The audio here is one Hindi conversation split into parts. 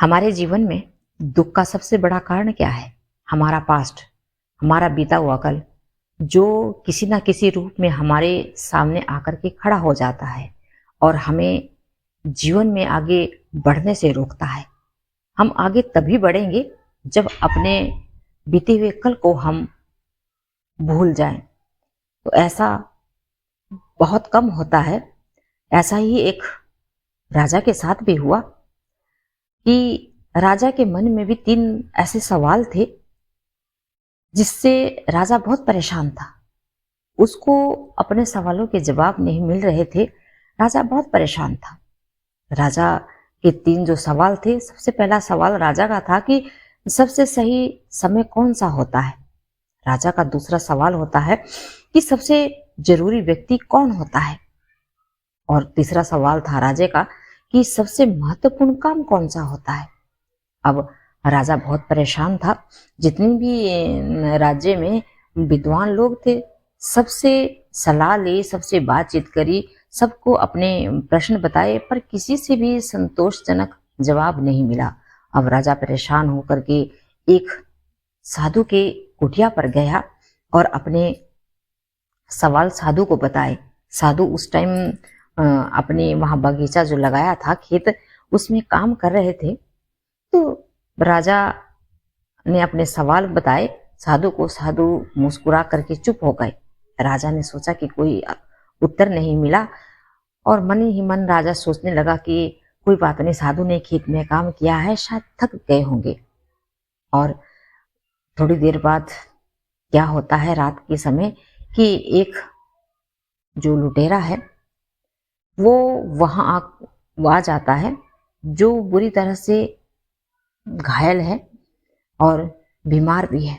हमारे जीवन में दुख का सबसे बड़ा कारण क्या है? हमारा पास्ट, हमारा बीता हुआ कल, जो किसी ना किसी रूप में हमारे सामने आकर के खड़ा हो जाता है और हमें जीवन में आगे बढ़ने से रोकता है। हम आगे तभी बढ़ेंगे जब अपने बीते हुए कल को हम भूल जाएं। तो ऐसा बहुत कम होता है। ऐसा ही एक राजा के साथ भी हुआ कि राजा के मन में भी 3 ऐसे सवाल थे जिससे राजा बहुत परेशान था। उसको अपने सवालों के जवाब नहीं मिल रहे थे। राजा बहुत परेशान था। राजा के 3 जो सवाल थे, सबसे पहला सवाल राजा का था कि सबसे सही समय कौन सा होता है। राजा का दूसरा सवाल होता है कि सबसे जरूरी व्यक्ति कौन होता है। और तीसरा सवाल था राजे का कि सबसे महत्वपूर्ण काम कौन सा होता है। अब राजा बहुत परेशान था। जितनी भी राज्य में विद्वान लोग थे, सबसे सलाह ली, सबसे बातचीत करी, सबको अपने प्रश्न बताए, पर किसी से भी संतोषजनक जवाब नहीं मिला। अब राजा परेशान होकर के एक साधु के कुटिया पर गया और अपने सवाल साधु को बताए। साधु उस टाइम अपने वहां बगीचा जो लगाया था, खेत, उसमें काम कर रहे थे। तो राजा ने अपने सवाल बताए साधु को। साधु मुस्कुरा करके चुप हो गए। राजा ने सोचा कि कोई उत्तर नहीं मिला और मन ही मन राजा सोचने लगा कि कोई बात नहीं, साधु ने खेत में काम किया है, शायद थक गए होंगे। और थोड़ी देर बाद क्या होता है रात के समय कि एक जो लुटेरा है वो वहां आ जाता है, जो बुरी तरह से घायल है और बीमार भी है।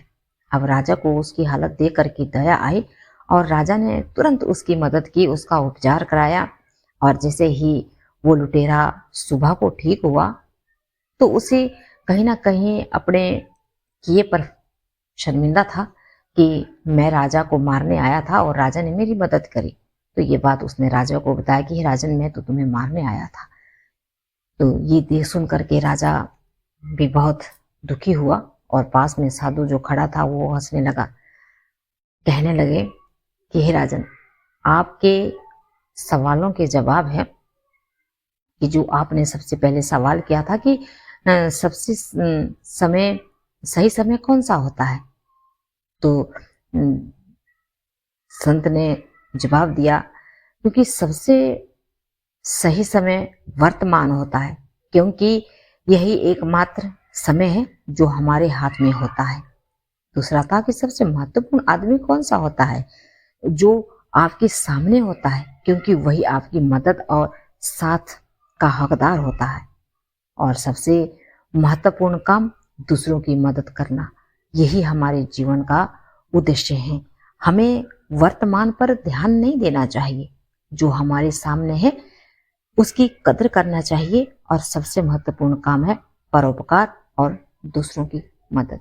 अब राजा को उसकी हालत देख करके दया आई और राजा ने तुरंत उसकी मदद की, उसका उपचार कराया। और जैसे ही वो लुटेरा सुबह को ठीक हुआ तो उसे कहीं ना कहीं अपने किए पर शर्मिंदा था कि मैं राजा को मारने आया था और राजा ने मेरी मदद करी। तो ये बात उसने राजा को बताया कि राजन, मैं तो तुम्हें मारने आया था। तो ये देख सुन करके राजा भी बहुत दुखी हुआ और पास में साधु जो खड़ा था वो हंसने लगा। कहने लगे कि हे राजन, आपके सवालों के जवाब है कि जो आपने सबसे पहले सवाल किया था कि सबसे सही समय कौन सा होता है। तो संत ने जवाब दिया, क्योंकि सबसे सही समय वर्तमान होता है, क्योंकि यही एकमात्र समय है जो हमारे हाथ में होता है। दूसरा था कि सबसे महत्वपूर्ण आदमी कौन सा होता है, जो आपके सामने होता है, क्योंकि वही आपकी मदद और साथ का हकदार होता है। और सबसे महत्वपूर्ण काम दूसरों की मदद करना, यही हमारे जीवन का उद्देश्य है। हमें वर्तमान पर ध्यान नहीं देना चाहिए, जो हमारे सामने है उसकी कदर करना चाहिए। और सबसे महत्वपूर्ण काम है परोपकार और दूसरों की मदद।